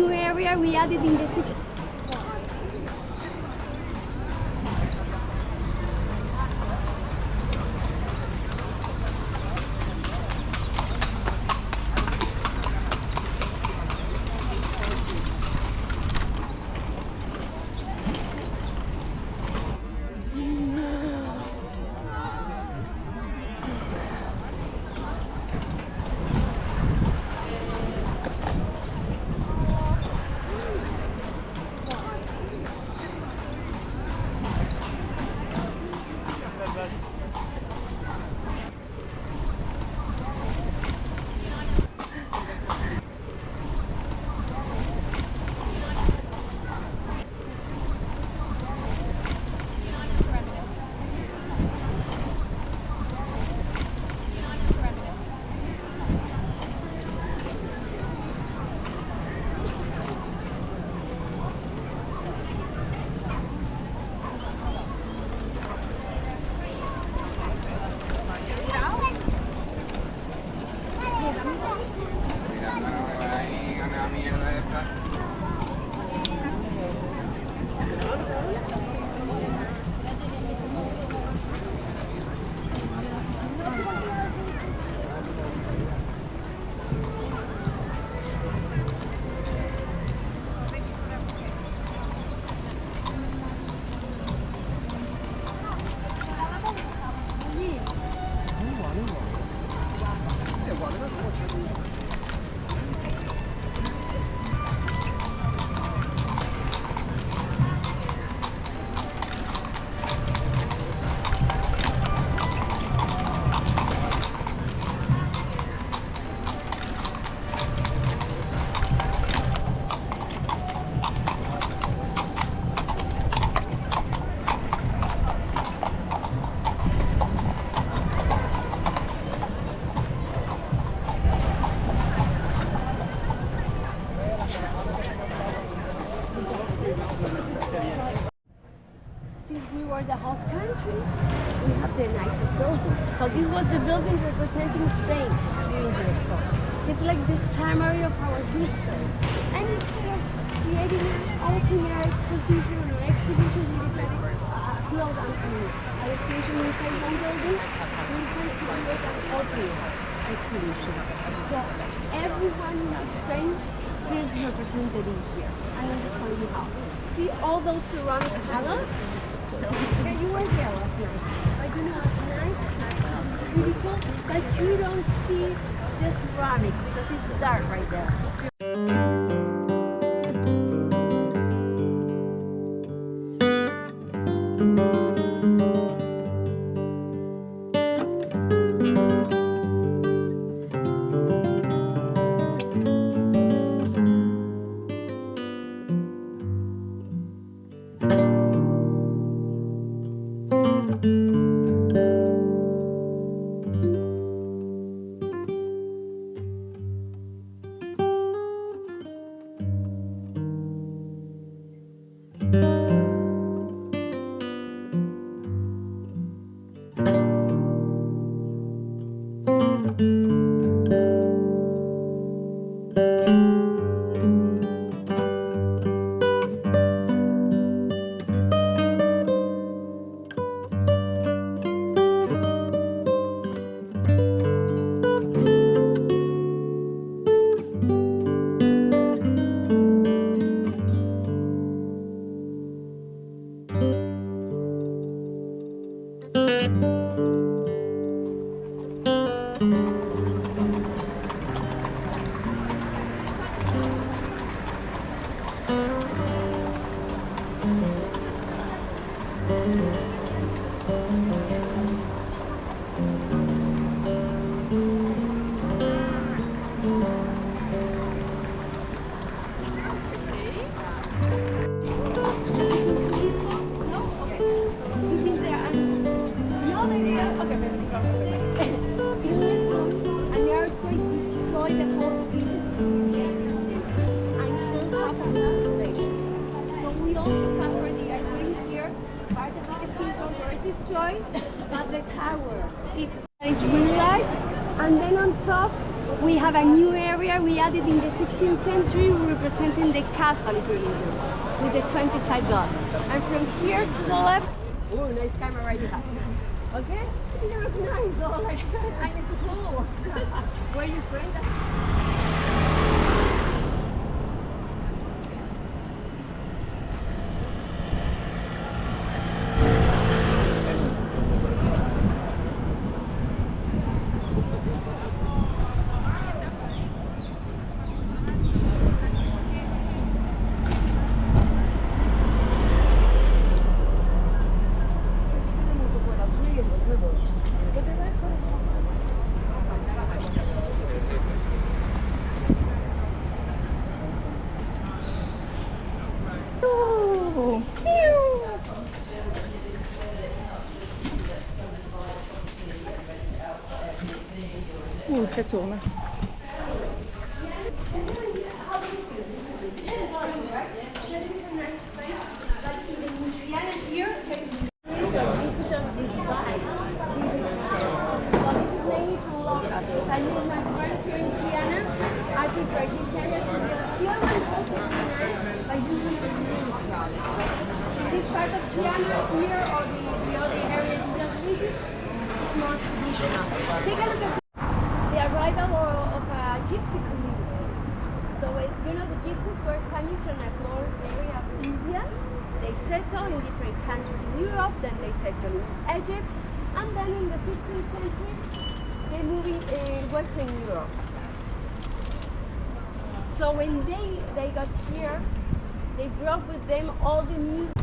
new area we added in the 60s. Since we were the host country, we have the nicest building. So this was the building representing Spain during the expo. It's like the summary of our history. And instead of creating an open air exposition or exhibition, we decided to build an exhibition inside one building. We decided to create an open air exhibition. So everyone in Spain feels represented in here. I understand you how. See all those ceramic panels? Yeah, you were there last night. But you know, at night, it's beautiful, but you don't see the ceramics because it's dark right there. Destroyed, but the tower it's really light, and then on top We have a new area we added in the 16th century representing the Catholic religion with the 25 gods. And from here to the left, oh, nice camera you have. Okay? You look nice, all like and it's cool. Where are you from? C'è torna. I live with my friends here in Triana. I prefer this area to the other one is also really nice, but usually it's really crowded. So this part of Triana here or the other area you just visit is more traditional. Take a look at the arrival of a gypsy community. So you know the gypsies were coming from a small area of India. They settled in different countries in Europe, then they settled in Egypt, and then in the 15th century they moved in Western Europe. So when they got here, they brought with them all the music.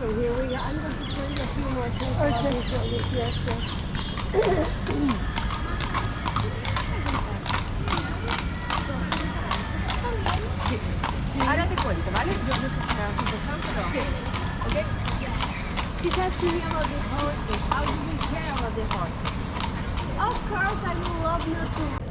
From here we I'm going to show you a few more things about this building. Yes, yes. Ahora te cuento, ¿vale? Yo no sé si era importante, pero... Sí. Okay? She's asking me about the horses. How do we care about the horses? Of course, I would love not to.